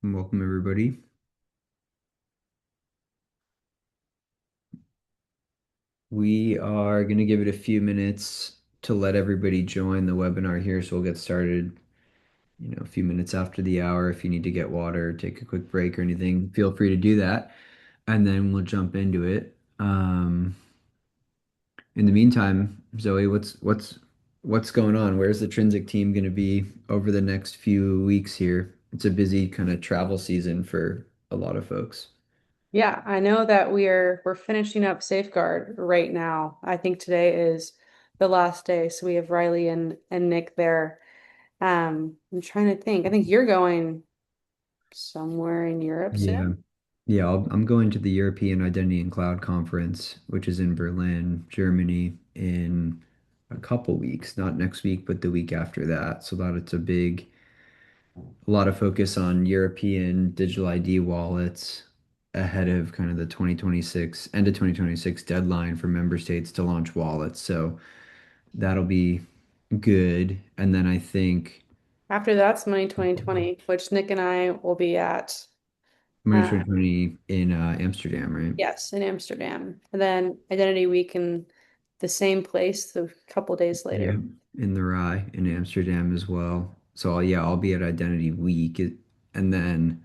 Welcome, everybody. We are going to give it a few minutes to let everybody join the webinar here. So we'll get started, a few minutes after the hour. If you need to get water, take a quick break or anything, feel free to do that. And then we'll jump into it. In the meantime, Zoe, what's going on? Where's the Trinsic team going to be over the next few weeks here? It's a busy kind of travel season for a lot of folks. Yeah, I know that we're finishing up Safeguard right now. I think today is the last day, so we have Riley and Nick there. I'm trying to think. I think you're going somewhere in Europe Yeah. soon. Yeah, I'm going to the European Identity and Cloud Conference, which is in Berlin, Germany, in a couple weeks, not next week, but the week after that. So that it's a lot of focus on European digital ID wallets ahead of kind of the 2026, end of 2026 deadline for member states to launch wallets. So that'll be good. And then I think After that's Money 2020, which Nick and I will be at. March Uh, 2020 in Amsterdam, right? yes, in Amsterdam, and then Identity Week in the same place a couple days Yeah, later. in the Rye in Amsterdam as well. So I'll be at Identity Week, and then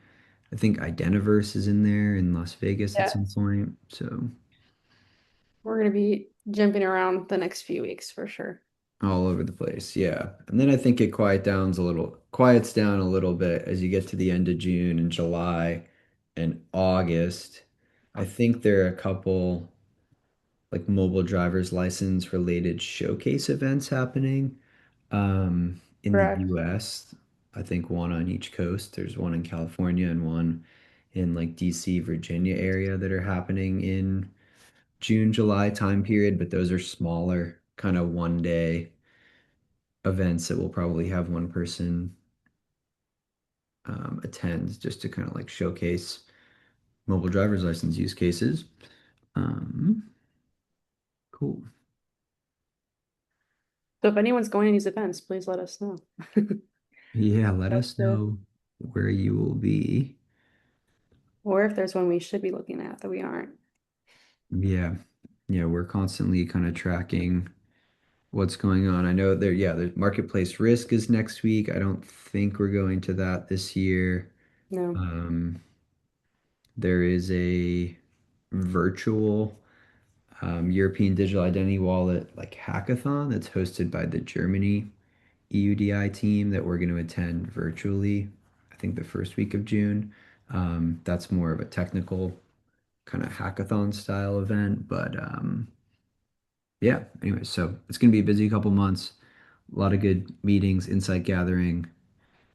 I think Identiverse is in there in Las Vegas at Yeah, some point. So we're gonna be jumping around the next few weeks for sure. all over the place. Yeah. And then I think it quiets down a little bit as you get to the end of June and July and August. I think there are a couple like mobile driver's license related showcase events happening in the Correct. US. I think one on each coast. There's one in California and one in like DC, Virginia area that are happening in June, July time period, but those are smaller, kind of 1 day events that will probably have one person attend just to kind of like showcase mobile driver's license use cases. Um, cool. So if anyone's going to these events, please let us know. Yeah, let Love us to- know where you will be. Or if there's one we should be looking at that we aren't. Yeah. Yeah, we're constantly kind of tracking what's going on. I know the marketplace risk is next week. I don't think we're going to that this year. No, Um, there is a virtual European Digital Identity Wallet like hackathon that's hosted by the Germany EUDI team that we're going to attend virtually, I think the first week of June. That's more of a technical kind of hackathon style event, but yeah, anyway, so it's going to be a busy couple months. A lot of good meetings, insight gathering,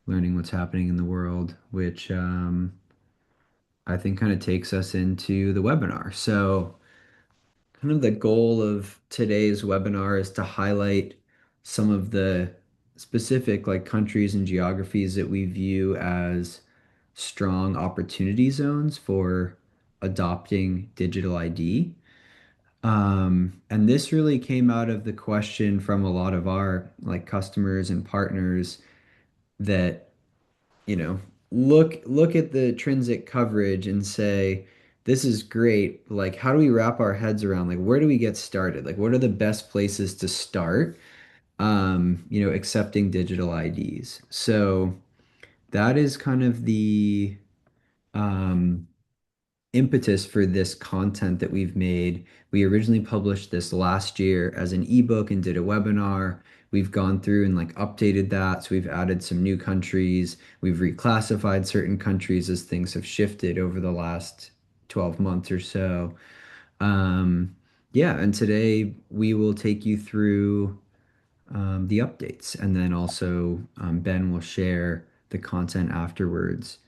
learning what's happening in the world, which I think kind of takes us into the webinar. So, kind of the goal of today's webinar is to highlight some of the specific like countries and geographies that we view as strong opportunity zones for adopting digital ID. And this really came out of the question from a lot of our like customers and partners that, you know, look at the Trinsic coverage and say, this is great. Like, how do we wrap our heads around like where do we get started? Like, what are the best places to start? Accepting digital IDs. So that is kind of the um impetus for this content that we've made. We originally published this last year as an ebook and did a webinar. We've gone through and like updated that. So we've added some new countries. We've reclassified certain countries as things have shifted over the last 12 months or so. Yeah, and today we will take you through the updates. And then also Ben will share the content afterwards.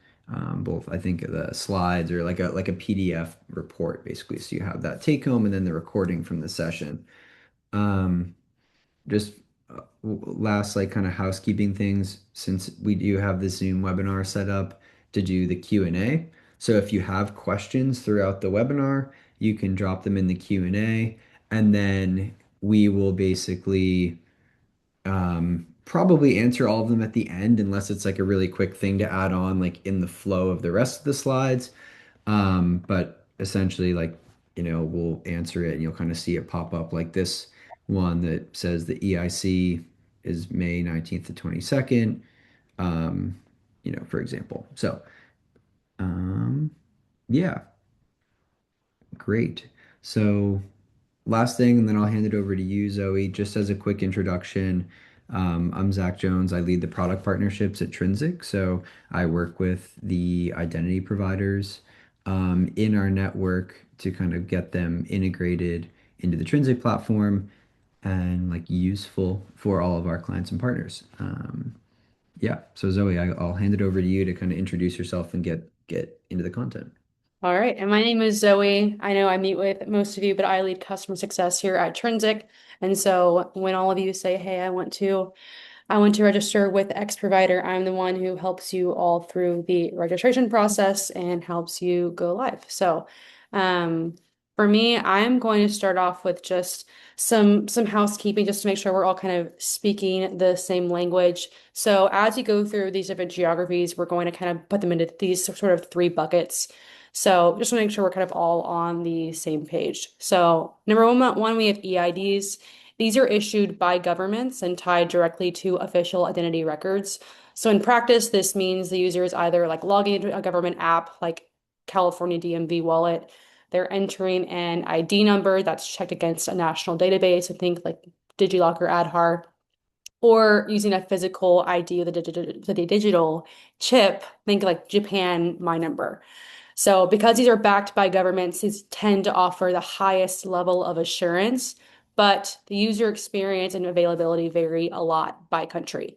Both I think the slides or like a PDF report basically. So you have that take home and then the recording from the session. Um, just last like kind of housekeeping things since we do have the Zoom webinar set up to do the Q&A. So if you have questions throughout the webinar, you can drop them in the Q&A and then we will basically probably answer all of them at the end unless it's like a really quick thing to add on like in the flow of the rest of the slides. But essentially like, we'll answer it and you'll kind of see it pop up like this one that says the EIC is May 19th to 22nd, um, for example. So, um, yeah, great. So last thing, and then I'll hand it over to you, Zoe. Just as a quick introduction, I'm Zach Jones. I lead the product partnerships at Trinsic. So I work with the identity providers in our network to kind of get them integrated into the Trinsic platform and like useful for all of our clients and partners. Yeah. So Zoe, I'll hand it over to you to kind of introduce yourself and get into the content. All right, and my name is Zoe. I know I meet with most of you, but I lead customer success here at Trinsic. And so when all of you say, "Hey, I want to register with X provider," I'm the one who helps you all through the registration process and helps you go live. So, um, for me, I'm going to start off with just some housekeeping just to make sure we're all kind of speaking the same language. So, as you go through these different geographies, we're going to kind of put them into these sort of three buckets. So, just to make sure we're kind of all on the same page. So, number one, we have EIDs. These are issued by governments and tied directly to official identity records. So in practice, this means the user is either like logging into a government app like California DMV wallet, they're entering an ID number that's checked against a national database, I think like DigiLocker Aadhaar, or using a physical ID with a digital chip, think like Japan My Number. So because these are backed by governments, these tend to offer the highest level of assurance, but the user experience and availability vary a lot by country.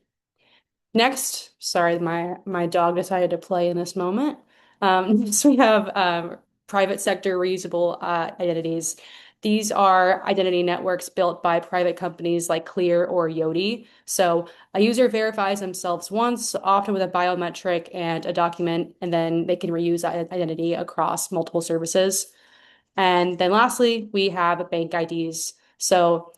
Next, sorry, my dog decided to play in this moment. Next we have private sector reusable identities. These are identity networks built by private companies like Clear or Yoti. So a user verifies themselves once, often with a biometric and a document, and then they can reuse that identity across multiple services. And then lastly, we have bank IDs. So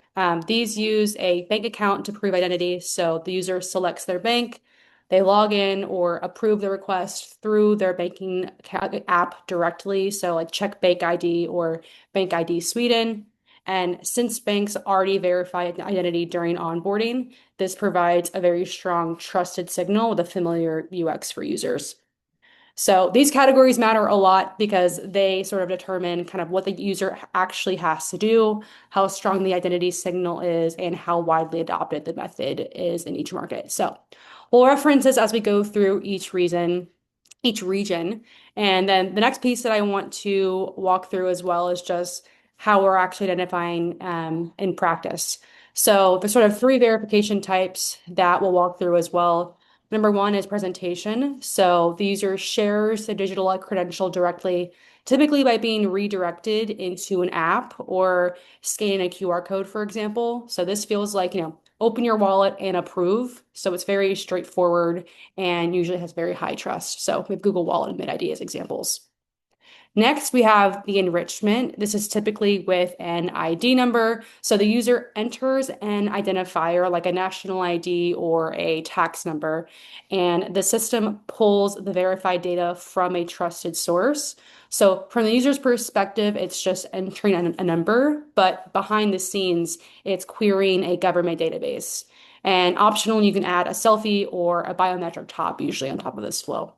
these use a bank account to prove identity. So the user selects their bank, they log in or approve the request through their banking app directly. So like check Bank ID or Bank ID Sweden. And since banks already verify identity during onboarding, this provides a very strong trusted signal with a familiar UX for users. So these categories matter a lot because they sort of determine kind of what the user actually has to do, how strong the identity signal is, and how widely adopted the method is in each market. So we'll reference this as we go through each region. And then the next piece that I want to walk through as well is just how we're actually identifying in practice. So there's sort of three verification types that we'll walk through as well. Number one is presentation. So the user shares the digital credential directly, typically by being redirected into an app or scanning a QR code, for example. So this feels like, open your wallet and approve. So it's very straightforward and usually has very high trust. So we have Google Wallet and MidID as examples. Next, we have the enrichment. This is typically with an ID number. So the user enters an identifier like a national ID or a tax number, and the system pulls the verified data from a trusted source. So from the user's perspective, it's just entering a number, but behind the scenes, it's querying a government database. And optional, you can add a selfie or a biometric top, usually on top of this flow.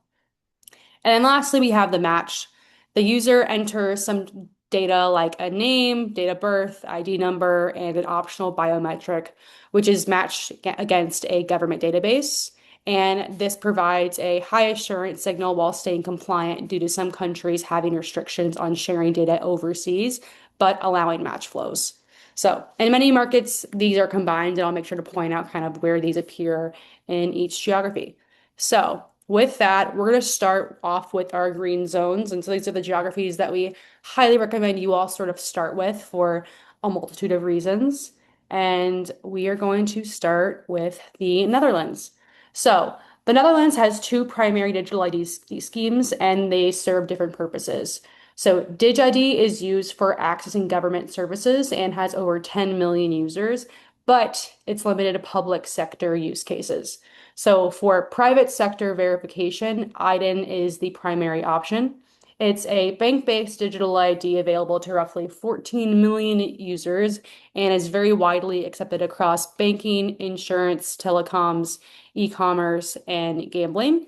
And then lastly, we have the match. The user enters some data like a name, date of birth, ID number, and an optional biometric, which is matched against a government database. And this provides a high assurance signal while staying compliant due to some countries having restrictions on sharing data overseas, but allowing match flows. So in many markets, these are combined, and I'll make sure to point out kind of where these appear in each geography. So with that, we're going to start off with our green zones. And so these are the geographies that we highly recommend you all sort of start with for a multitude of reasons. And we are going to start with the Netherlands. So the Netherlands has two primary digital ID schemes, and they serve different purposes. So DigID is used for accessing government services and has over 10 million users. but it's limited to public sector use cases. So for private sector verification, IDEN is the primary option. It's a bank-based digital ID available to roughly 14 million users and is very widely accepted across banking, insurance, telecoms, e-commerce, and gambling.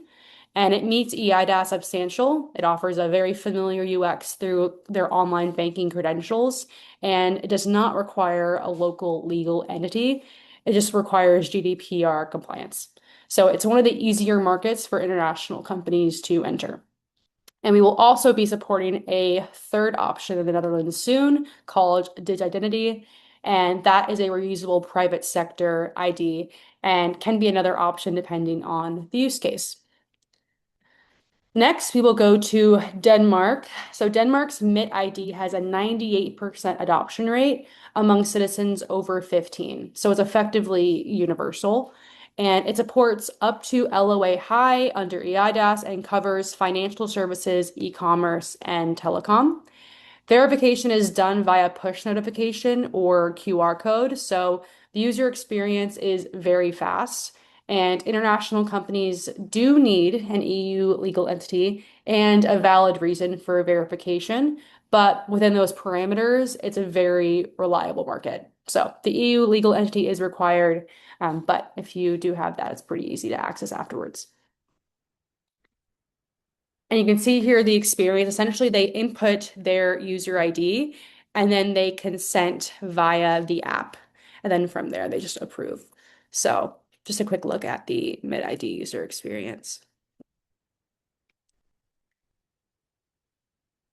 And it meets eIDAS Substantial. It offers a very familiar UX through their online banking credentials, and it does not require a local legal entity. It just requires GDPR compliance. So it's one of the easier markets for international companies to enter. And we will also be supporting a third option in the Netherlands soon called Digidentity. And that is a reusable private sector ID and can be another option depending on the use case. Next, we will go to Denmark. So Denmark's MIT ID has a 98% adoption rate among citizens over 15. So it's effectively universal. And it supports up to LOA high under eIDAS and covers financial services, e-commerce, and telecom. Verification is done via push notification or QR code, so the user experience is very fast. And international companies do need an EU legal entity and a valid reason for verification, but within those parameters, it's a very reliable market. So the EU legal entity is required, but if you do have that, it's pretty easy to access afterwards. And you can see here the experience. Essentially, they input their user ID and then they consent via the app. And then from there, they just approve. So just a quick look at the mid-ID user experience.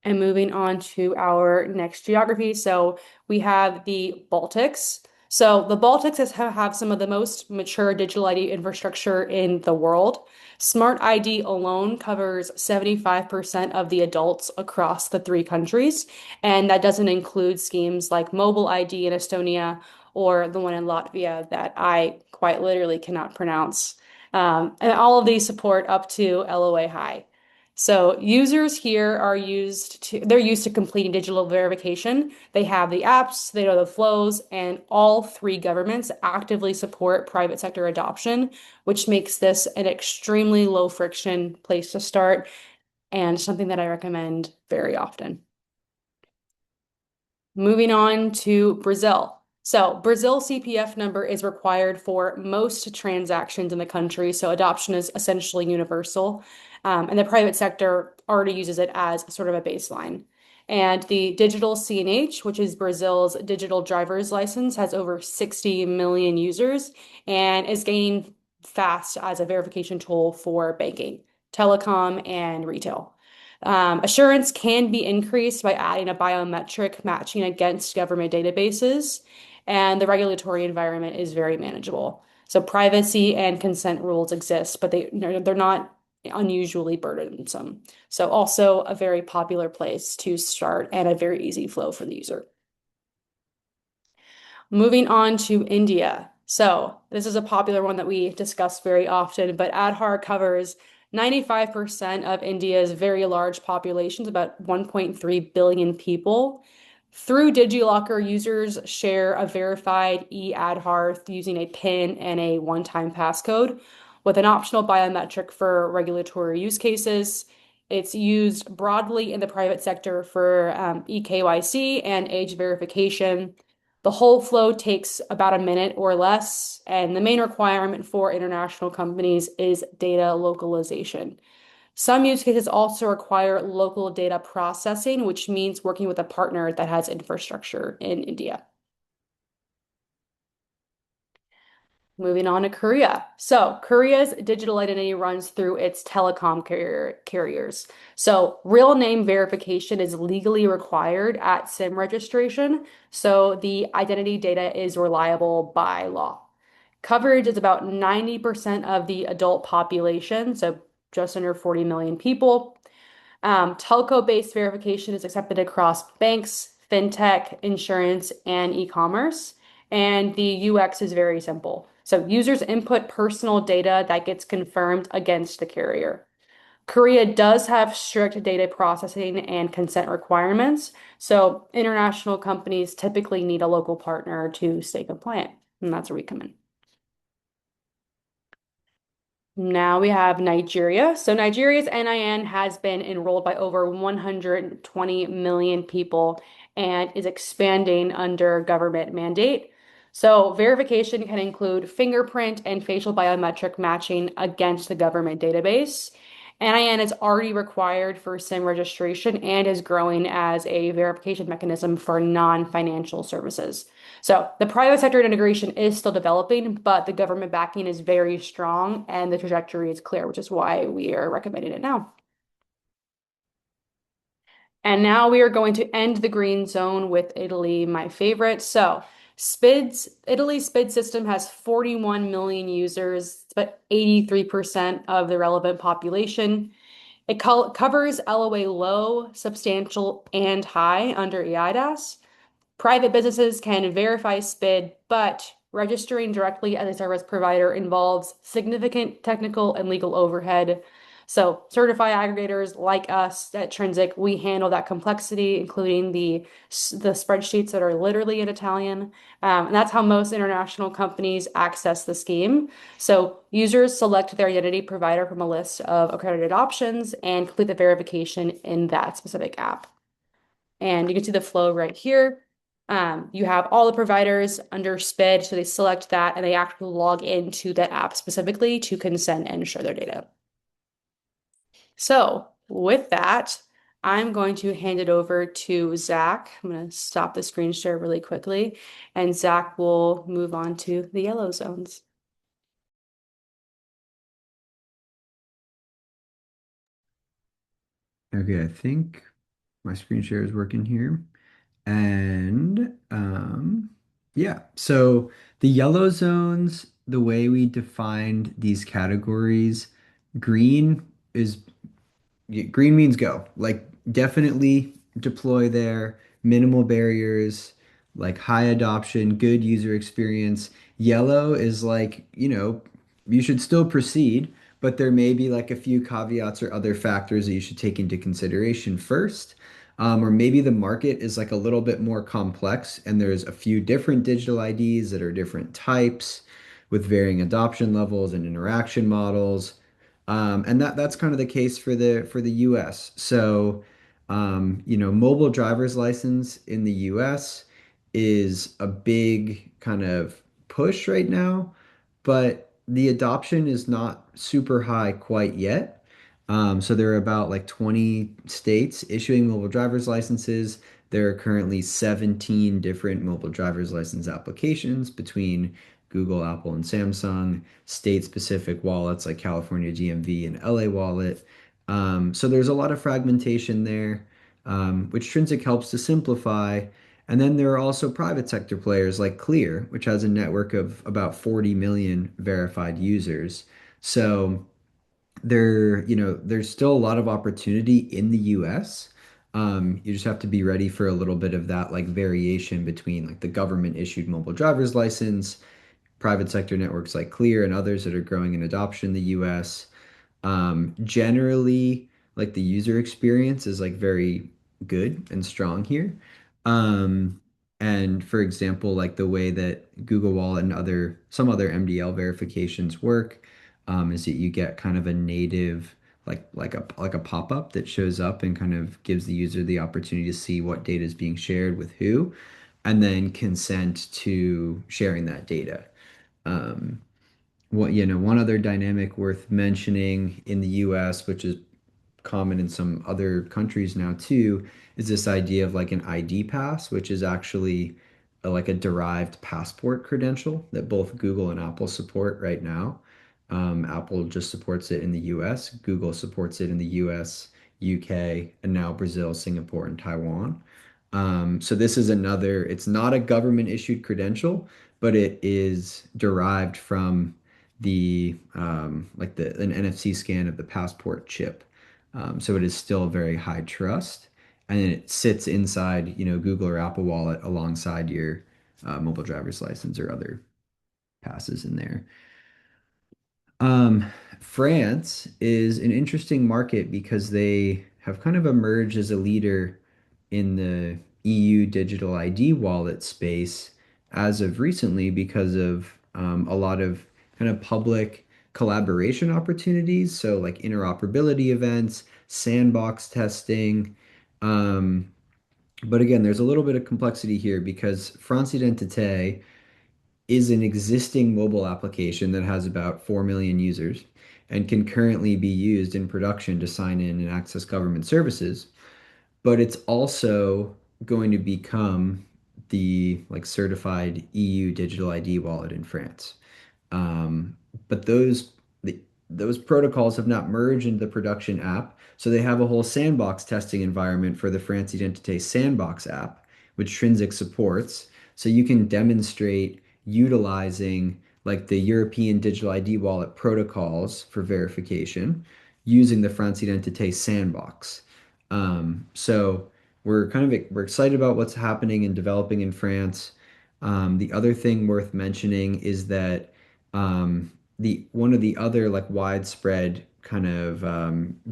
And moving on to our next geography. So we have the Baltics. So the Baltics have some of the most mature digital ID infrastructure in the world. Smart ID alone covers 75% of the adults across the three countries. And that doesn't include schemes like mobile ID in Estonia or the one in Latvia that I quite literally cannot pronounce. And all of these support up to LOA high. So users here they're used to completing digital verification. They have the apps, they know the flows, and all three governments actively support private sector adoption, which makes this an extremely low friction place to start and something that I recommend very often. Moving on to Brazil. So Brazil CPF number is required for most transactions in the country. So adoption is essentially universal. And the private sector already uses it as sort of a baseline. And the digital CNH, which is Brazil's digital driver's license, has over 60 million users and is gaining fast as a verification tool for banking, telecom, and retail. Assurance can be increased by adding a biometric matching against government databases, and the regulatory environment is very manageable. So privacy and consent rules exist, but they're not unusually burdensome. So also a very popular place to start and a very easy flow for the user. Moving on to India. So this is a popular one that we discuss very often, but Aadhaar covers 95% of India's very large populations, about 1.3 billion people. Through DigiLocker, users share a verified e-Aadhaar using a PIN and a one-time passcode with an optional biometric for regulatory use cases. It's used broadly in the private sector for eKYC and age verification. The whole flow takes about a minute or less, and the main requirement for international companies is data localization. Some use cases also require local data processing, which means working with a partner that has infrastructure in India. Moving on to Korea. So Korea's digital identity runs through its telecom carriers. So real name verification is legally required at SIM registration. So the identity data is reliable by law. Coverage is about 90% of the adult population, so just under 40 million people. Telco-based verification is accepted across banks, fintech, insurance, and e-commerce. And the UX is very simple. So users input personal data that gets confirmed against the carrier. Korea does have strict data processing and consent requirements, so international companies typically need a local partner to stay compliant. And that's where we come in. Now we have Nigeria. So Nigeria's NIN has been enrolled by over 120 million people and is expanding under government mandate. So verification can include fingerprint and facial biometric matching against the government database. NIN is already required for SIM registration and is growing as a verification mechanism for non-financial services. So the private sector integration is still developing, but the government backing is very strong and the trajectory is clear, which is why we are recommending it now. And now we are going to end the green zone with Italy, my favorite. So Italy's SPID system has 41 million users, but 83% of the relevant population. It covers LOA low, substantial, and high under EIDAS. Private businesses can verify SPID, but registering directly as a service provider involves significant technical and legal overhead. So, certified aggregators like us at Trinsic, we handle that complexity, including the spreadsheets that are literally in Italian. And that's how most international companies access the scheme. So, users select their identity provider from a list of accredited options and complete the verification in that specific app. And you can see the flow right here. You have all the providers under SPID, so they select that and they actually log into that app specifically to consent and share their data. So with that, I'm going to hand it over to Zach. I'm going to stop the screen share really quickly, and Zach will move on to the yellow zones. Okay, I think my screen share is working here. And yeah, so the yellow zones, the way we defined these categories, green is green means go. Like definitely deploy there, minimal barriers, like high adoption, good user experience. Yellow is like, you should still proceed, but there may be like a few caveats or other factors that you should take into consideration first. Or maybe the market is like a little bit more complex and there's a few different digital IDs that are different types with varying adoption levels and interaction models. And that's kind of the case for the US. So, mobile driver's license in the US is a big kind of push right now, but the adoption is not super high quite yet. So there are about like 20 states issuing mobile driver's licenses. There are currently 17 different mobile driver's license applications between Google, Apple, and Samsung, state-specific wallets like California DMV and LA Wallet. So there's a lot of fragmentation there, which Trinsic helps to simplify. And then there are also private sector players like Clear, which has a network of about 40 million verified users. So there's still a lot of opportunity in the US. You just have to be ready for a little bit of that like variation between like the government issued mobile driver's license, private sector networks like Clear and others that are growing in adoption in the US. Generally, like the user experience is like very good and strong here. Um, and for example, like the way that Google Wallet and some other MDL verifications work, is that you get kind of a native like a pop-up that shows up and kind of gives the user the opportunity to see what data is being shared with who, and then consent to sharing that data. Um, one other dynamic worth mentioning in the US, which is common in some other countries now too, is this idea of like an ID pass, which is actually like a derived passport credential that both Google and Apple support right now. Apple just supports it in the US, Google supports it in the US, UK, and now Brazil, Singapore, and Taiwan. So this is it's not a government issued credential, but it is derived from an NFC scan of the passport chip. So it is still very high trust, and then it sits inside, Google or Apple Wallet alongside your mobile driver's license or other passes in there. Um, France is an interesting market because they have kind of emerged as a leader in the EU digital ID wallet space as of recently because of a lot of kind of public collaboration opportunities. So, like interoperability events, sandbox testing. Um, but again, there's a little bit of complexity here because France Identité is an existing mobile application that has about 4 million users and can currently be used in production to sign in and access government services. But it's also going to become the like certified EU digital ID wallet in France. Um, but those protocols have not merged into the production app, so they have a whole sandbox testing environment for the France Identité Sandbox app, which Trinsic supports. So you can demonstrate utilizing like the European Digital ID Wallet protocols for verification using the France Identité Sandbox. So we're excited about what's happening and developing in France. The other thing worth mentioning is that the one of the other like widespread kind of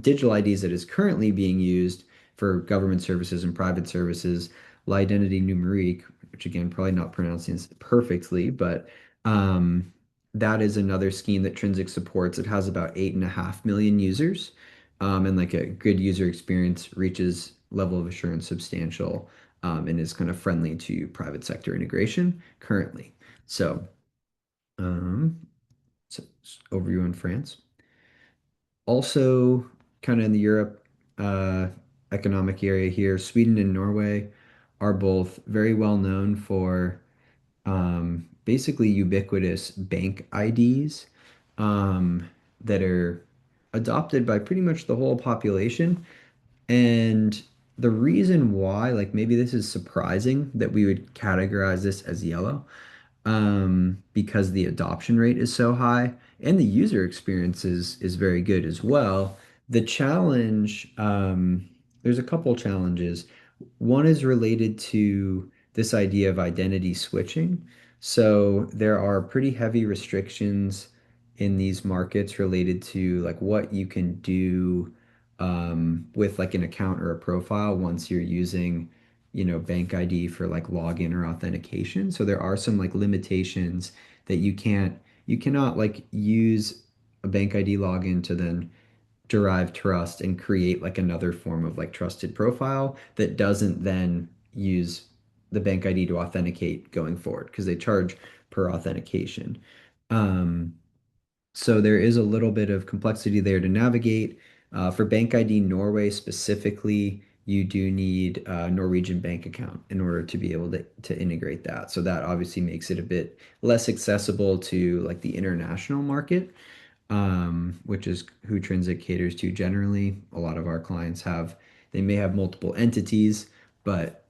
digital IDs that is currently being used for government services and private services, l'identité numérique, which again probably not pronouncing this perfectly, but um, that is another scheme that Trinsic supports. It has about 8.5 million users, and like a good user experience reaches level of assurance substantial, and is kind of friendly to private sector integration currently. So. Um, Overview in France. Also, kind of in the Europe uh, economic area here, Sweden and Norway are both very well known for basically ubiquitous bank IDs that are adopted by pretty much the whole population. And the reason why, like maybe this is surprising that we would categorize this as yellow, because the adoption rate is so high and the user experience is very good as well. The challenge, there's a couple challenges. One is related to this idea of identity switching. So there are pretty heavy restrictions in these markets related to like what you can do with like an account or a profile once you're using bank ID for like login or authentication. So there are some like limitations that you cannot like use a bank ID login to then derive trust and create like another form of like trusted profile that doesn't then use the bank ID to authenticate going forward because they charge per authentication. Um, so there is a little bit of complexity there to navigate. For Bank ID Norway specifically, you do need a Norwegian bank account in order to be able to integrate that. So that obviously makes it a bit less accessible to like the international market, which is who Trinsic caters to generally. A lot of our clients they may have multiple entities, but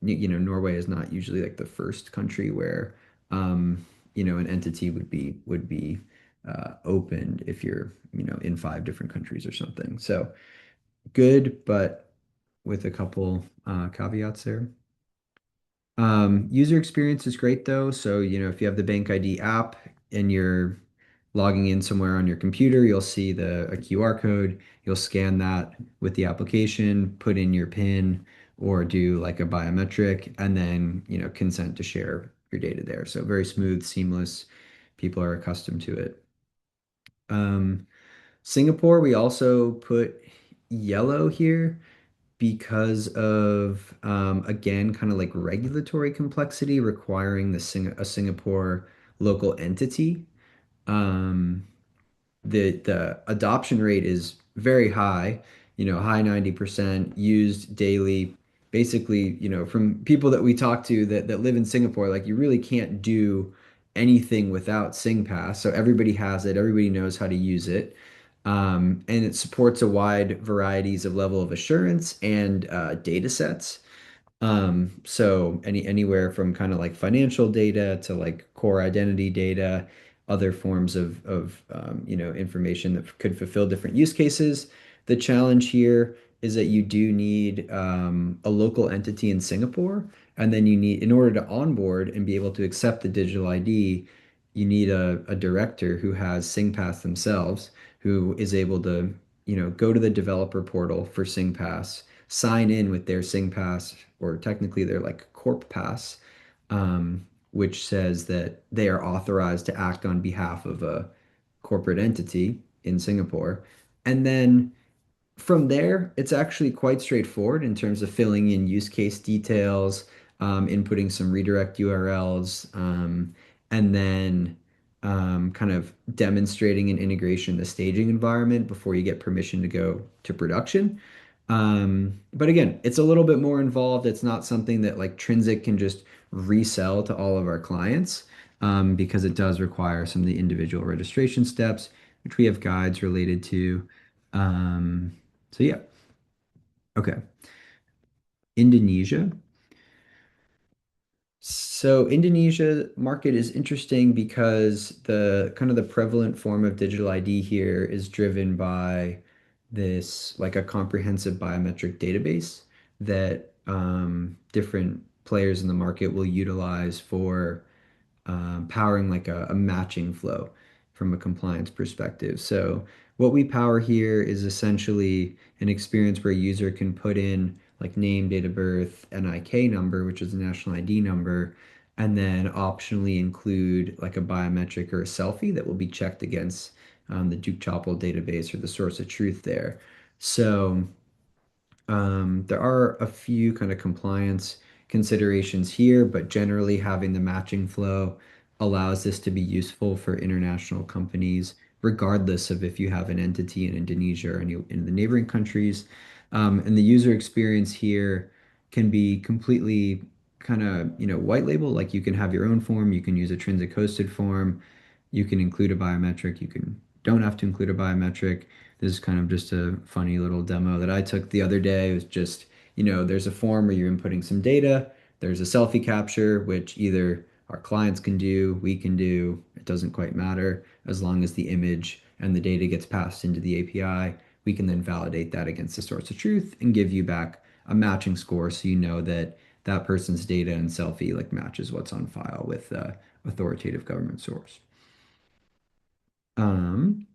Norway is not usually like the first country where an entity would be opened if you're in 5 different countries or something. So good, but with a couple caveats there. User experience is great though. So, if you have the Bank ID app and you're logging in somewhere on your computer, you'll see a QR code. You'll scan that with the application, put in your PIN or do like a biometric, and then, consent to share your data there. So very smooth, seamless. People are accustomed to it. Um, Singapore, we also put yellow here because of again kind of like regulatory complexity requiring a Singapore local entity. Um, the adoption rate is very high, high 90% used daily. Basically, from people that we talk to that live in Singapore, like you really can't do anything without SingPass. So everybody has it, everybody knows how to use it. And it supports a wide varieties of level of assurance and data sets. So anywhere from kind of like financial data to like core identity data, other forms of information that could fulfill different use cases. The challenge here is that you do need a local entity in Singapore, and then in order to onboard and be able to accept the digital ID, you need a director who has SingPass themselves, who is able to, go to the developer portal for SingPass, sign in with their SingPass or technically they're like Corp Pass. which says that they are authorized to act on behalf of a corporate entity in Singapore. And then from there, it's actually quite straightforward in terms of filling in use case details, inputting some redirect URLs, and then kind of demonstrating an integration in the staging environment before you get permission to go to production. But again, it's a little bit more involved. It's not something that like Trinsic can just resell to all of our clients, because it does require some of the individual registration steps, which we have guides related to. So yeah, okay. Indonesia. So Indonesia market is interesting because the kind of the prevalent form of digital ID here is driven by this like a comprehensive biometric database that different players in the market will utilize for powering like a matching flow from a compliance perspective. So what we power here is essentially an experience where a user can put in like name, date of birth, NIK number, which is a national ID number, and then optionally include like a biometric or a selfie that will be checked against the Duke Chopel database or the source of truth there. So there are a few kind of compliance considerations here, but generally having the matching flow allows this to be useful for international companies, regardless of if you have an entity in Indonesia or in the neighboring countries. And the user experience here can be completely kind of, white label, like you can have your own form, you can use a Trinsic hosted form, you can include a biometric, you can don't have to include a biometric. This is kind of just a funny little demo that I took the other day. It was just, there's a form where you're inputting some data. There's a selfie capture, which either our clients can do, we can do. It doesn't quite matter as long as the image and the data gets passed into the API. We can then validate that against the source of truth and give you back a matching score so you know that that person's data and selfie like matches what's on file with the authoritative government source. Um,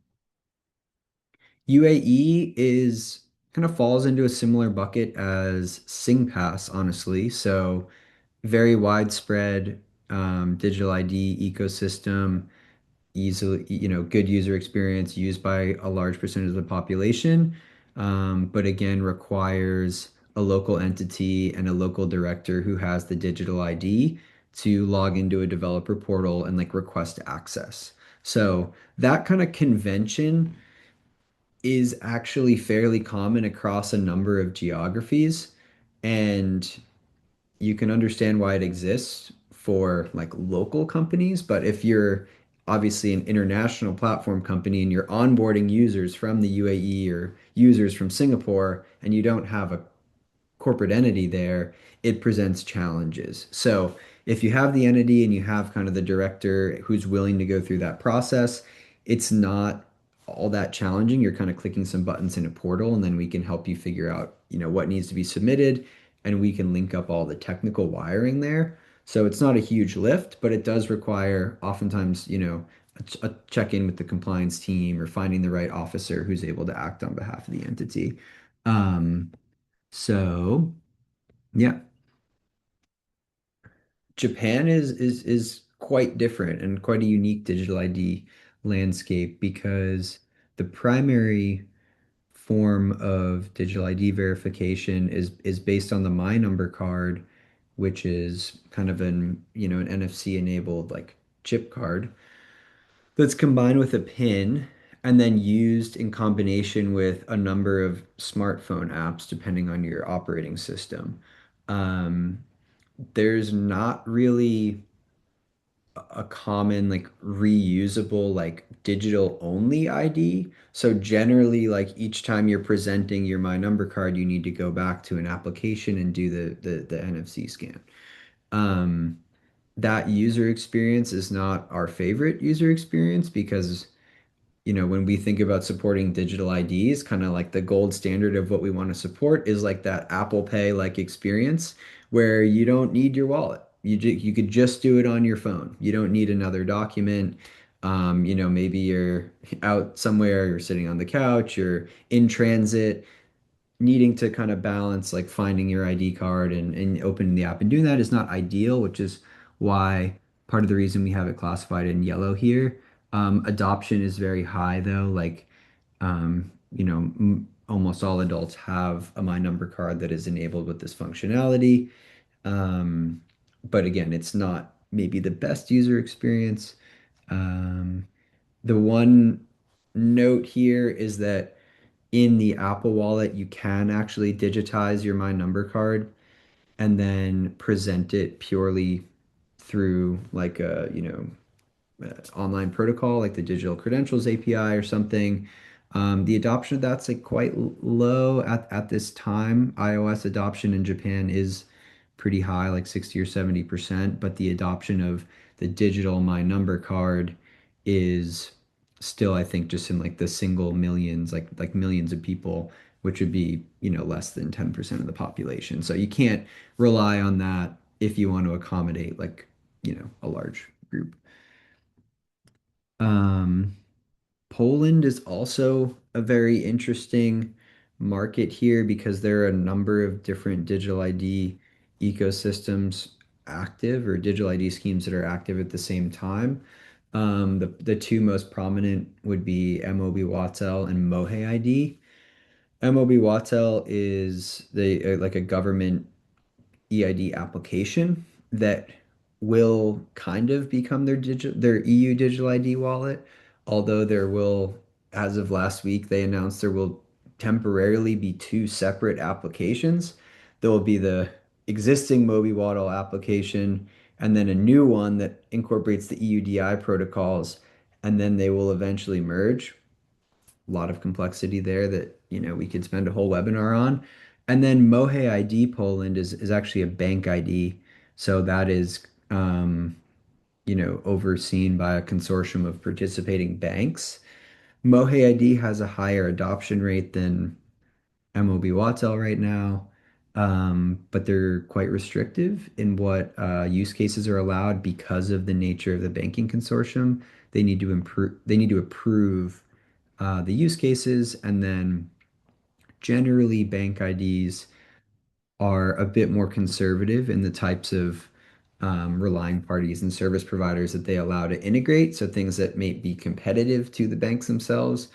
UAE is kind of falls into a similar bucket as SingPass, honestly. So very widespread digital ID ecosystem, easily, good user experience used by a large percentage of the population, but again requires a local entity and a local director who has the digital ID to log into a developer portal and like request access. So that kind of convention is actually fairly common across a number of geographies, and you can understand why it exists for like local companies. But if you're obviously an international platform company and you're onboarding users from the UAE or users from Singapore and you don't have a corporate entity there, it presents challenges. So if you have the entity and you have kind of the director who's willing to go through that process, it's not all that challenging. You're kind of clicking some buttons in a portal, and then we can help you figure out, what needs to be submitted, and we can link up all the technical wiring there. So it's not a huge lift, but it does require oftentimes, a check-in with the compliance team or finding the right officer who's able to act on behalf of the entity. Um, so yeah, Japan is quite different and quite a unique digital ID landscape because the primary form of digital ID verification is based on the My Number card, which is kind of an NFC enabled like chip card that's combined with a PIN and then used in combination with a number of smartphone apps depending on your operating system. Um, there's not really a common like reusable like digital only ID. So generally like each time you're presenting your My Number card, you need to go back to an application and do the NFC scan. Um, that user experience is not our favorite user experience because when we think about supporting digital IDs, kind of like the gold standard of what we want to support is like that Apple Pay like experience where you don't need your wallet. You could just do it on your phone. You don't need another document. Maybe you're out somewhere, you're sitting on the couch, you're in transit, needing to kind of balance like finding your ID card and opening the app and doing that is not ideal, which is why part of the reason we have it classified in yellow here. Adoption is very high though. Like, almost all adults have a My Number card that is enabled with this functionality. Um, but again, it's not maybe the best user experience. Um, the one note here is that in the Apple Wallet, you can actually digitize your My Number card and then present it purely through like a, online protocol like the Digital Credentials API or something. The adoption of that's like quite low at this time. iOS adoption in Japan is pretty high, like 60 or 70%, but the adoption of the digital My Number card is still, I think, just in like the single millions, like millions of people, which would be, less than 10% of the population. So you can't rely on that if you want to accommodate like, a large group. Um, Poland is also a very interesting market here because there are a number of different digital ID ecosystems active or digital ID schemes that are active at the same time. The two most prominent would be MOB Watel and Mohe ID. MOB Watel is like a government EID application that will kind of become their EU digital ID wallet, although there will, as of last week, they announced there will temporarily be two separate applications. There will be the existing Mobi Waddle application and then a new one that incorporates the EUDI protocols, and then they will eventually merge. A lot of complexity there that, we could spend a whole webinar on. And then Mohe ID Poland is actually a bank ID. So that is, overseen by a consortium of participating banks. Mohe ID has a higher adoption rate than MOB Watel right now, but they're quite restrictive in what use cases are allowed because of the nature of the banking consortium. They need to improve, they need to approve the use cases, and then generally bank IDs are a bit more conservative in the types of relying parties and service providers that they allow to integrate. So things that may be competitive to the banks themselves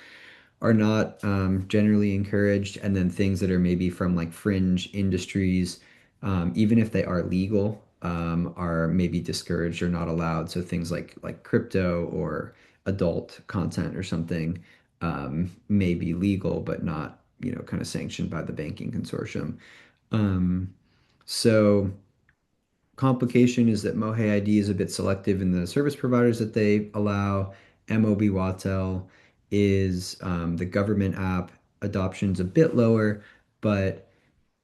are not generally encouraged. And then things that are maybe from like fringe industries, even if they are legal, are maybe discouraged or not allowed. So things like crypto or adult content or something may be legal, but not, kind of sanctioned by the banking consortium. Um, so complication is that Mohe ID is a bit selective in the service providers that they allow. MOB Watel is the government app. Adoption's a bit lower, but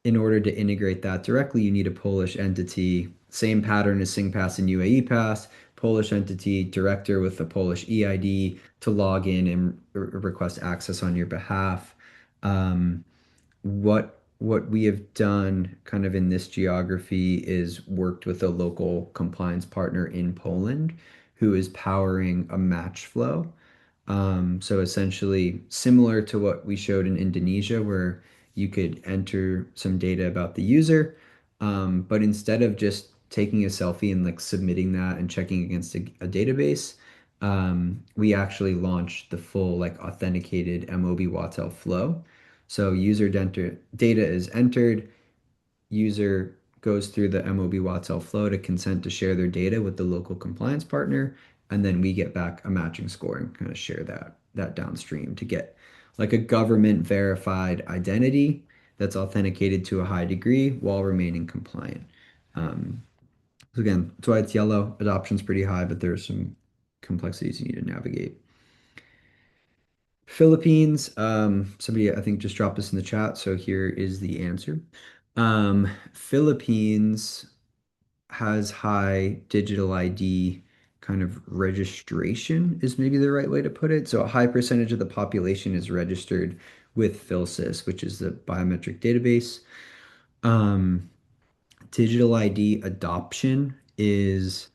in order to integrate that directly, you need a Polish entity. Same pattern as SingPass and UAE Pass. Polish entity, director with the Polish EID to log in and request access on your behalf. Um, what we have done kind of in this geography is worked with a local compliance partner in Poland who is powering a match flow. So essentially similar to what we showed in Indonesia, where you could enter some data about the user, but instead of just taking a selfie and like submitting that and checking against a database, we actually launched the full like authenticated MOB Watel flow. So data is entered, user goes through the MOB Watel flow to consent to share their data with the local compliance partner, and then we get back a matching score and kind of share that downstream to get like a government verified identity that's authenticated to a high degree while remaining compliant. Um, so again, that's why it's yellow. Adoption's pretty high, but there's some complexities you need to navigate. Philippines, somebody I think just dropped this in the chat, so here is the answer. Philippines has high digital ID kind of registration is maybe the right way to put it. So a high percentage of the population is registered with PhilSys, which is the biometric database. Um, Digital ID adoption is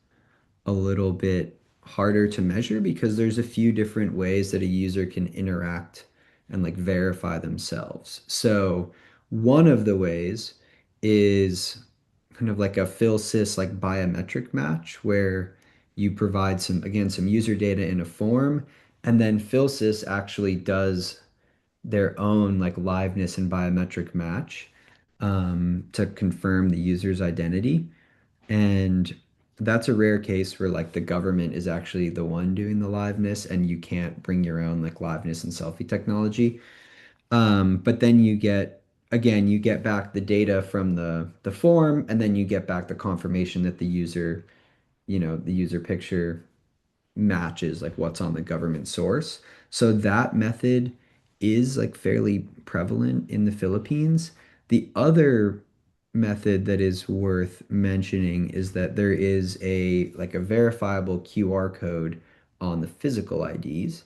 a little bit harder to measure because there's a few different ways that a user can interact and like verify themselves. So one of the ways is kind of like a PhilSys like biometric match where You provide some, again, some user data in a form, and then Philsys actually does their own like liveness and biometric match to confirm the user's identity. And that's a rare case where like the government is actually the one doing the liveness and you can't bring your own like liveness and selfie technology. But then you get again, you get back the data from the form and then you get back the confirmation that the user, the user picture matches like what's on the government source. So that method is like fairly prevalent in the Philippines. The other method that is worth mentioning is that there is a like a verifiable QR code on the physical IDs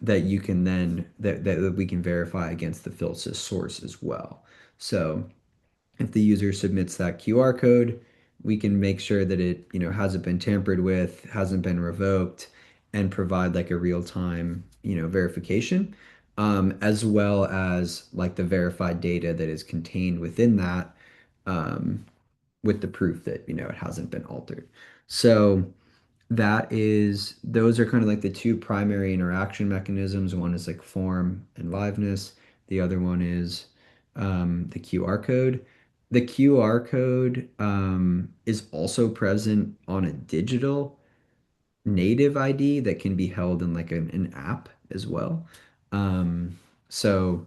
that you can then that we can verify against the PhilSys source as well. So if the user submits that QR code, we can make sure that it, hasn't been tampered with, hasn't been revoked, and provide like a real-time, verification, as well as like the verified data that is contained within that, um, with the proof that, it hasn't been altered. So those are kind of like the two primary interaction mechanisms. One is like form and liveness. The other one is the QR code. The QR code is also present on a digital native ID that can be held in like an app as well. So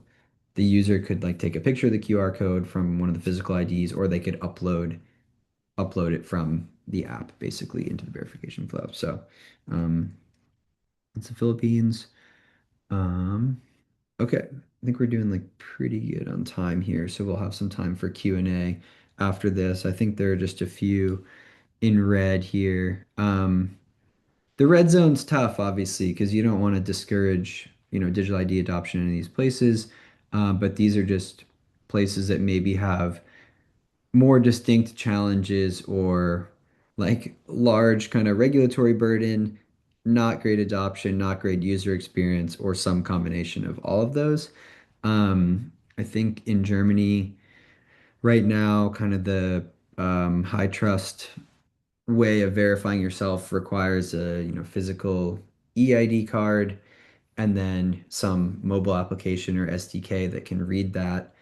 the user could like take a picture of the QR code from one of the physical IDs, or they could upload it from the app basically into the verification flow. So um, it's the Philippines. Um, okay, I think we're doing like pretty good on time here, so we'll have some time for Q&A after this. I think there are just a few in red here. The red zone's tough, obviously, because you don't want to discourage, digital ID adoption in these places. But these are just places that maybe have more distinct challenges or like large kind of regulatory burden, not great adoption, not great user experience, or some combination of all of those. I think in Germany right now, kind of the high trust way of verifying yourself requires a physical EID card and then some mobile application or SDK that can read that.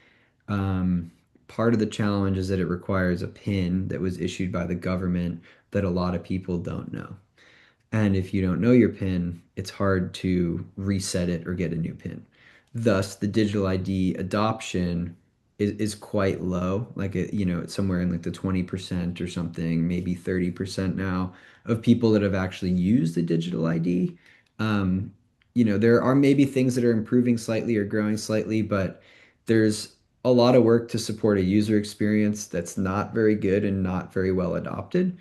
um, Part of the challenge is that it requires a PIN that was issued by the government that a lot of people don't know. And if you don't know your PIN, it's hard to reset it or get a new PIN. Thus, the digital ID adoption is quite low. Like it's somewhere in like the 20% or something, maybe 30% now of people that have actually used the digital ID. Um, there are maybe things that are improving slightly or growing slightly, but there's a lot of work to support a user experience that's not very good and not very well adopted.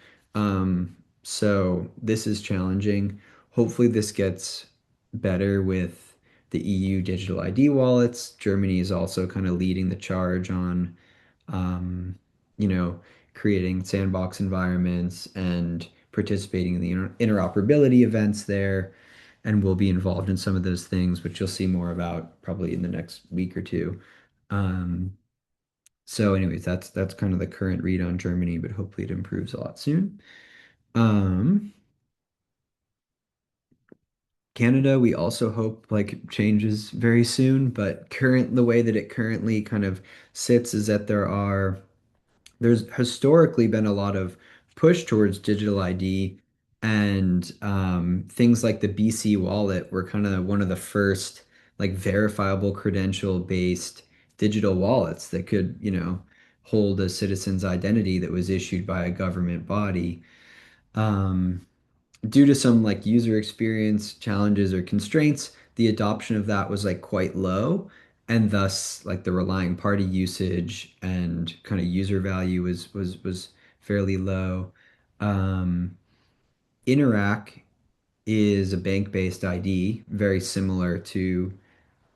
So this is challenging. Hopefully, this gets better with the EU digital ID wallets. Germany is also kind of leading the charge on, um, you know, creating sandbox environments and participating in the interoperability events there. And we'll be involved in some of those things, which you'll see more about probably in the next week or two. Um, so, anyways, that's kind of the current read on Germany, but hopefully it improves a lot soon. Um, Canada, we also hope like changes very soon, but the way that it currently kind of sits is that there's historically been a lot of push towards digital ID and things like the BC wallet were kind of one of the first like verifiable credential based digital wallets that could, hold a citizen's identity that was issued by a government body. Um, Due to some like user experience challenges or constraints, the adoption of that was like quite low, and thus like the relying party usage and kind of user value was fairly low. Um, Interac is a bank-based ID, very similar to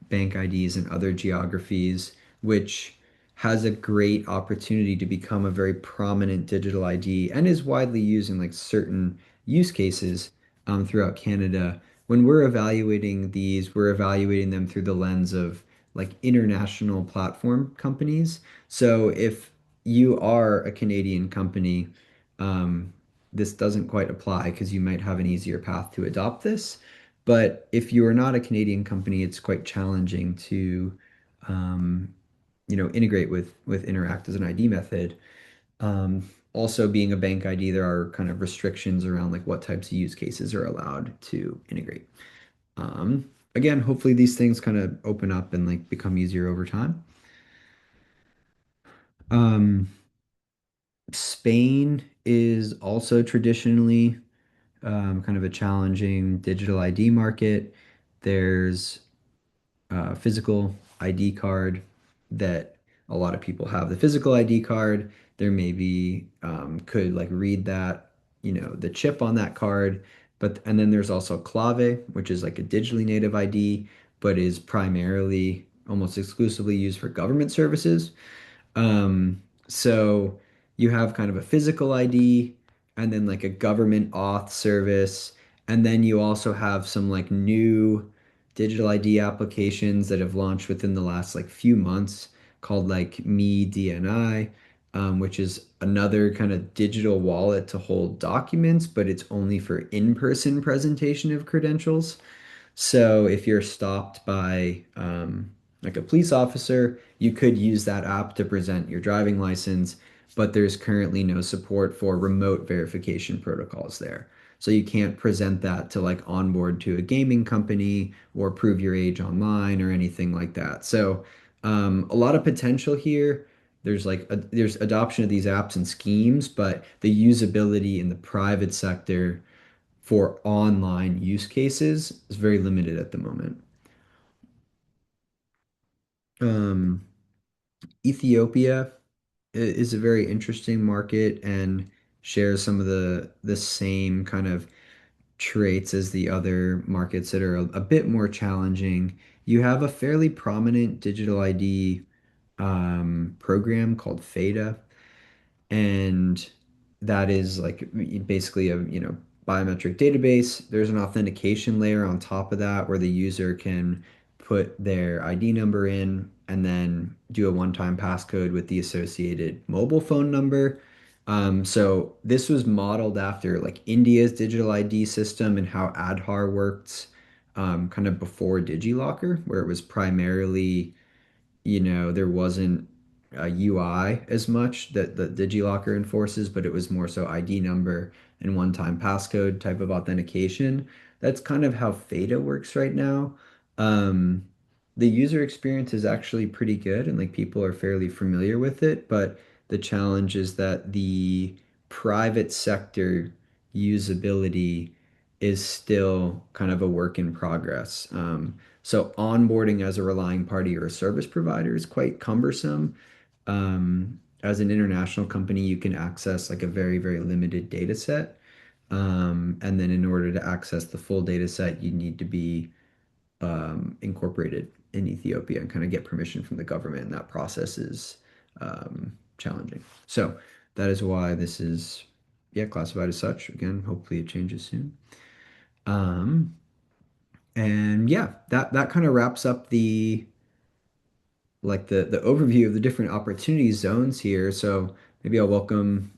bank IDs in other geographies, which has a great opportunity to become a very prominent digital ID and is widely used in like certain use cases throughout Canada. When we're evaluating these, we're evaluating them through the lens of like international platform companies. So if you are a Canadian company, um, this doesn't quite apply because you might have an easier path to adopt this. But if you are not a Canadian company, it's quite challenging to, um, integrate with Interact as an ID method. Also, being a bank ID, there are kind of restrictions around like what types of use cases are allowed to integrate. Again, hopefully these things kind of open up and like become easier over time. Um, Spain is also traditionally kind of a challenging digital ID market. There's a physical ID card that a lot of people have. The physical ID card, there maybe could like read that, the chip on that card. And then there's also Clave, which is like a digitally native ID, but is primarily almost exclusively used for government services. So you have kind of a physical ID and then like a government auth service. And then you also have some like new digital ID applications that have launched within the last like few months called like Me DNI, which is another kind of digital wallet to hold documents, but it's only for in-person presentation of credentials. So if you're stopped by like a police officer, you could use that app to present your driving license, but there's currently no support for remote verification protocols there. So you can't present that to like onboard to a gaming company or prove your age online or anything like that. So a lot of potential here. There's adoption of these apps and schemes, but the usability in the private sector for online use cases is very limited at the moment. Um, Ethiopia is a very interesting market and shares some of the same kind of traits as the other markets that are a bit more challenging. You have a fairly prominent digital ID program called FADA, and that is like basically a biometric database. There's an authentication layer on top of that where the user can put their ID number in and then do a one-time passcode with the associated mobile phone number. So this was modeled after like India's digital ID system and how Aadhaar worked, kind of before DigiLocker, where it was primarily, there wasn't a UI as much that the DigiLocker enforces, but it was more so ID number and one-time passcode type of authentication. That's kind of how FADA works right now. Um, the user experience is actually pretty good and like people are fairly familiar with it, but the challenge is that the private sector usability is still kind of a work in progress. So onboarding as a relying party or a service provider is quite cumbersome. As an international company, you can access like a very, very limited data set. And then in order to access the full data set, you need to be incorporated in Ethiopia and kind of get permission from the government. And that process is challenging. So that is why this is, yeah, classified as such. Again, hopefully it changes soon. Um, and yeah, that kind of wraps up the overview of the different opportunity zones here. So maybe I'll welcome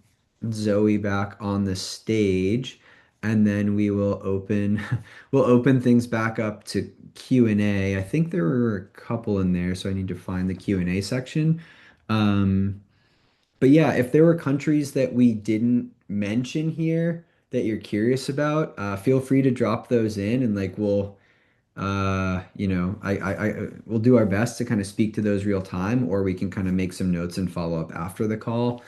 Zoe back on the stage, and then we will open we'll open things back up to Q&A. I think there were a couple in there, so I need to find the Q&A section. Um, but yeah, if there were countries that we didn't mention here that you're curious about, feel free to drop those in, and like we'll do our best to kind of speak to those real time, or we can kind of make some notes and follow up after the call.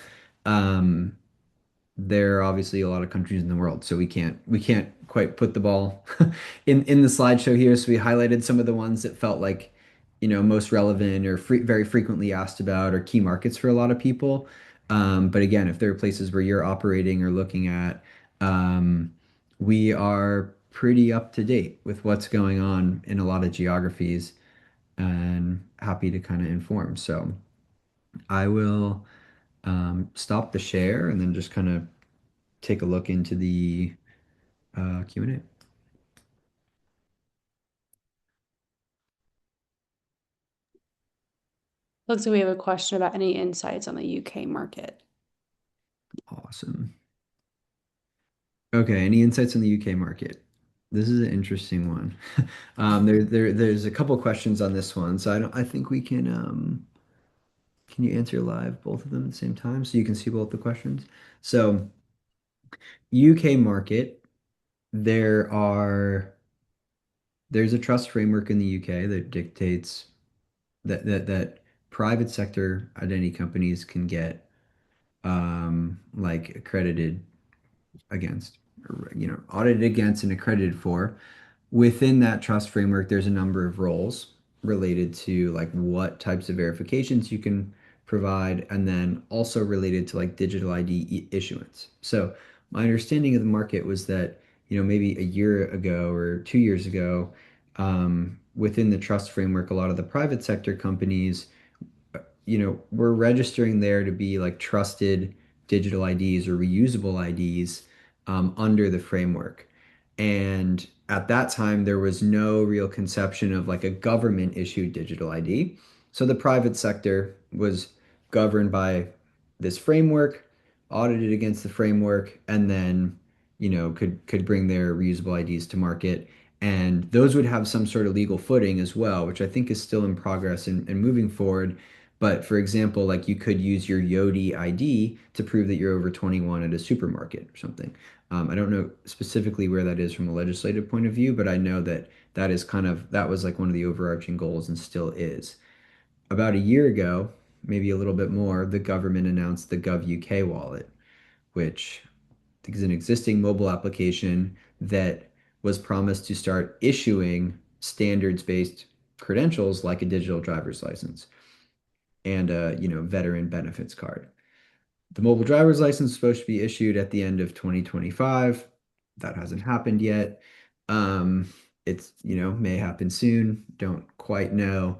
Um, there are obviously a lot of countries in the world, so we can't quite put the ball in the slideshow here. So we highlighted some of the ones that felt like, most relevant or very frequently asked about or key markets for a lot of people. But again, if there are places where you're operating or looking at, um, we are pretty up to date with what's going on in a lot of geographies and happy to kind of inform. So I will stop the share and then just kind of take a look into the Q&A. Looks like we have a question about any insights on the UK market. Awesome. Okay, any insights on the UK market? This is an interesting one. There's a couple questions on this one, so I think we can you answer live both of them at the same time so you can see both the questions? So UK market, there are there's a trust framework in the UK that dictates that private sector identity companies can get like accredited against, or, audited against and accredited for. Within that trust framework, there's a number of roles related to like what types of verifications you can provide, and then also related to like digital ID issuance. So my understanding of the market was that, maybe a year ago or 2 years ago, within the trust framework, a lot of the private sector companies we're registering there to be like trusted digital IDs or reusable IDs under the framework. And at that time, there was no real conception of like a government issued digital ID. So the private sector was governed by this framework, audited against the framework, and then, could bring their reusable IDs to market. And those would have some sort of legal footing as well, which I think is still in progress and moving forward. But for example, like you could use your Yodi ID to prove that you're over 21 at a supermarket or something. I don't know specifically where that is from a legislative point of view, but I know that that was like one of the overarching goals and still is. About a year ago, maybe a little bit more, the government announced the Gov UK wallet, which is an existing mobile application that was promised to start issuing standards-based credentials like a digital driver's license and a, veteran benefits card. The mobile driver's license is supposed to be issued at the end of 2025. That hasn't happened yet. Um, it's, may happen soon. Don't quite know.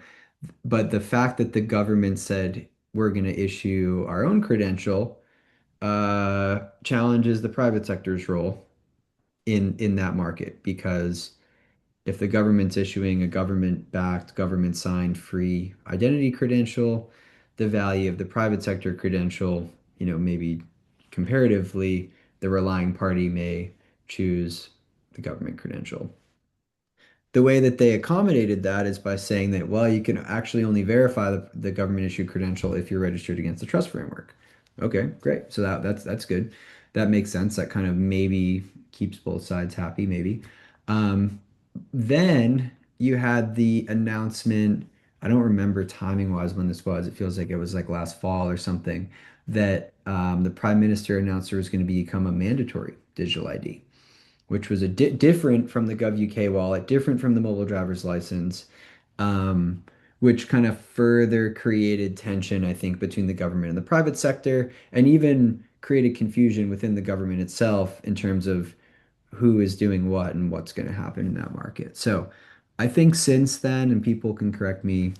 But the fact that the government said we're going to issue our own credential challenges the private sector's role in that market because if the government's issuing a government-backed, government-signed free identity credential, the value of the private sector credential, maybe comparatively, the relying party may choose the government credential. The way that they accommodated that is by saying that, well, you can actually only verify the government issued credential if you're registered against the trust framework. Okay, great. So that's good. That makes sense. That kind of maybe keeps both sides happy, maybe. Then you had the announcement. I don't remember timing wise when this was. It feels like it was like last fall or something that the prime minister announced there was going to become a mandatory digital ID, which was a different from the Gov UK wallet, different from the mobile driver's license, um, which kind of further created tension, I think, between the government and the private sector, and even created confusion within the government itself in terms of who is doing what and what's going to happen in that market. So I think since then, and people can correct me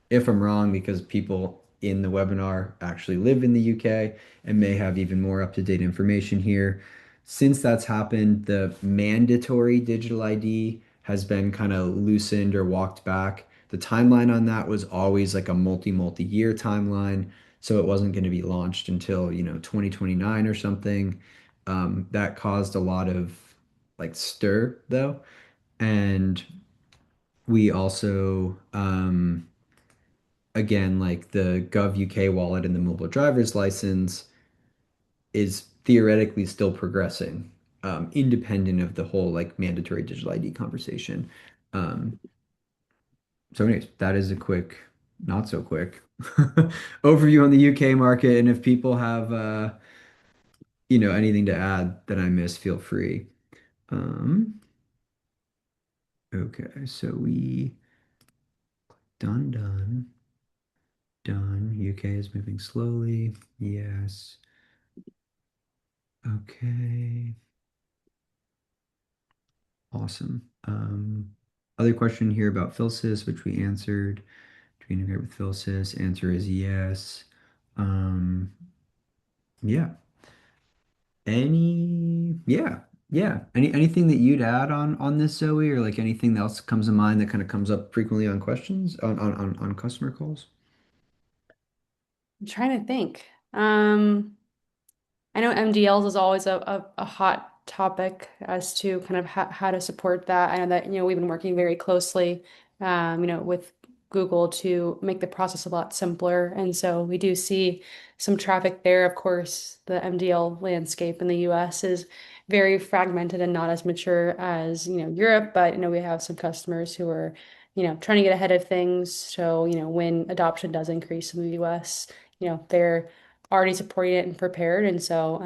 if I'm wrong, because people in the webinar actually live in the UK and may have even more up-to-date information here. Since that's happened, the mandatory digital ID has been kind of loosened or walked back. The timeline on that was always like a multi-year timeline. So it wasn't going to be launched until, 2029 or something. That caused a lot of like stir though. And we also, again, like the Gov UK wallet and the mobile driver's license is theoretically still progressing, independent of the whole like mandatory digital ID conversation. Um, so anyways, that is a quick, not so quick overview on the UK market. And if people have, anything to add that I missed, feel free. Um, okay, so we done. Done. UK is moving slowly. Yes. Okay. Awesome. Other question here about Philsys, which we answered. Do we integrate with Philsys? Answer is yes. Um, yeah. Yeah. Anything that you'd add on this, Zoe, or like anything else comes to mind that kind of comes up frequently on questions on customer calls? I'm trying to think. I know MDLs is always a hot topic as to kind of how to support that. I know that, we've been working very closely, with Google to make the process a lot simpler. And so we do see some traffic there. Of course, the MDL landscape in the US is very fragmented and not as mature as, Europe, but, we have some customers who are, trying to get ahead of things. So, when adoption does increase in the US, they're already supporting it and prepared. And so,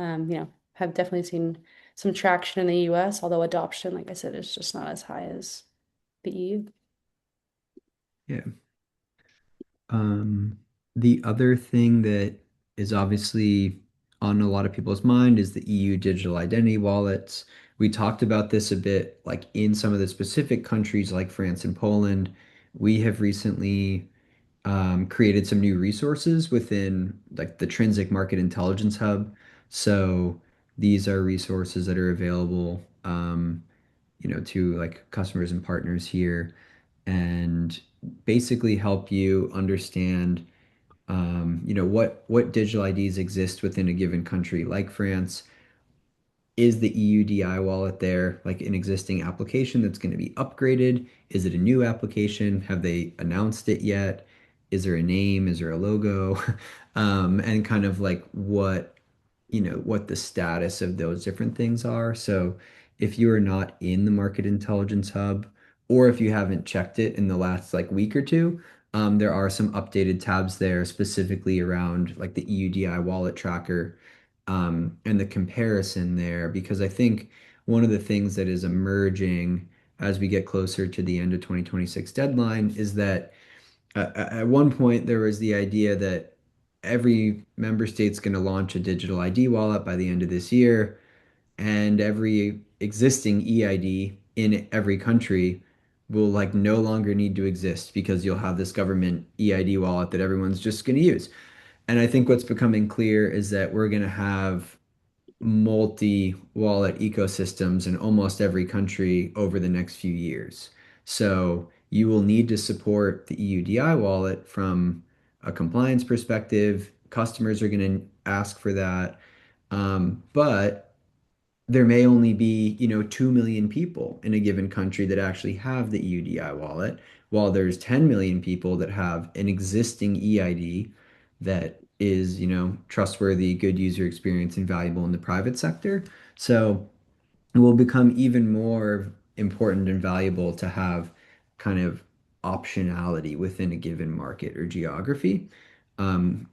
have definitely seen some traction in the US, although adoption, like I said, is just not as high as the EU. Yeah. Um, the other thing that is obviously on a lot of people's mind is the EU digital identity wallets. We talked about this a bit, like in some of the specific countries like France and Poland. We have recently created some new resources within like the Trinsic Market Intelligence Hub. So these are resources that are available, to like customers and partners here, and basically help you understand, what digital IDs exist within a given country. Like France, is the EUDI wallet there like an existing application that's going to be upgraded? Is it a new application? Have they announced it yet? Is there a name? Is there a logo? And kind of like what the status of those different things are. So if you are not in the Market Intelligence Hub, or if you haven't checked it in the last like week or two, there are some updated tabs there specifically around like the EUDI wallet tracker, and the comparison there, because I think one of the things that is emerging as we get closer to the end of 2026 deadline is that at one point there was the idea that every member state's going to launch a digital ID wallet by the end of this year, and every existing EID in every country will like no longer need to exist because you'll have this government EID wallet that everyone's just going to use. And I think what's becoming clear is that we're going to have multi-wallet ecosystems in almost every country over the next few years. So you will need to support the EUDI wallet from a compliance perspective. Customers are going to ask for that. But there may only be, 2 million people in a given country that actually have the EUDI wallet, while there's 10 million people that have an existing EID that is, trustworthy, good user experience, and valuable in the private sector. So it will become even more important and valuable to have kind of optionality within a given market or geography,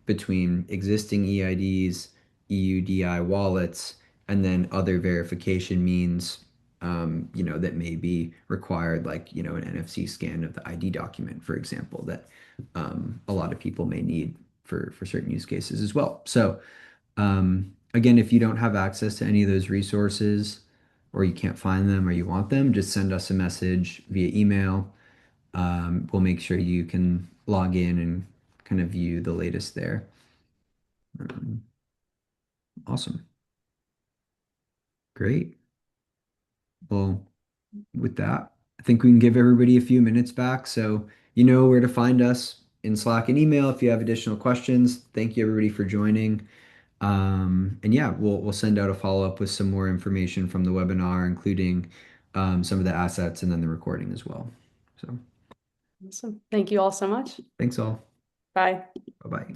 between existing EIDs, EUDI wallets, and then other verification means, that may be required, like, an NFC scan of the ID document, for example, that a lot of people may need for certain use cases as well. So, again, if you don't have access to any of those resources, or you can't find them or you want them, just send us a message via email. We'll make sure you can log in and kind of view the latest there. Um, awesome. Great. Well, with that, I think we can give everybody a few minutes back. So you know where to find us in Slack and email if you have additional questions. Thank you everybody for joining. And yeah, we'll send out a follow-up with some more information from the webinar, including some of the assets and then the recording as well. So Awesome. Thank you all so much. thanks all. Bye. Bye-bye.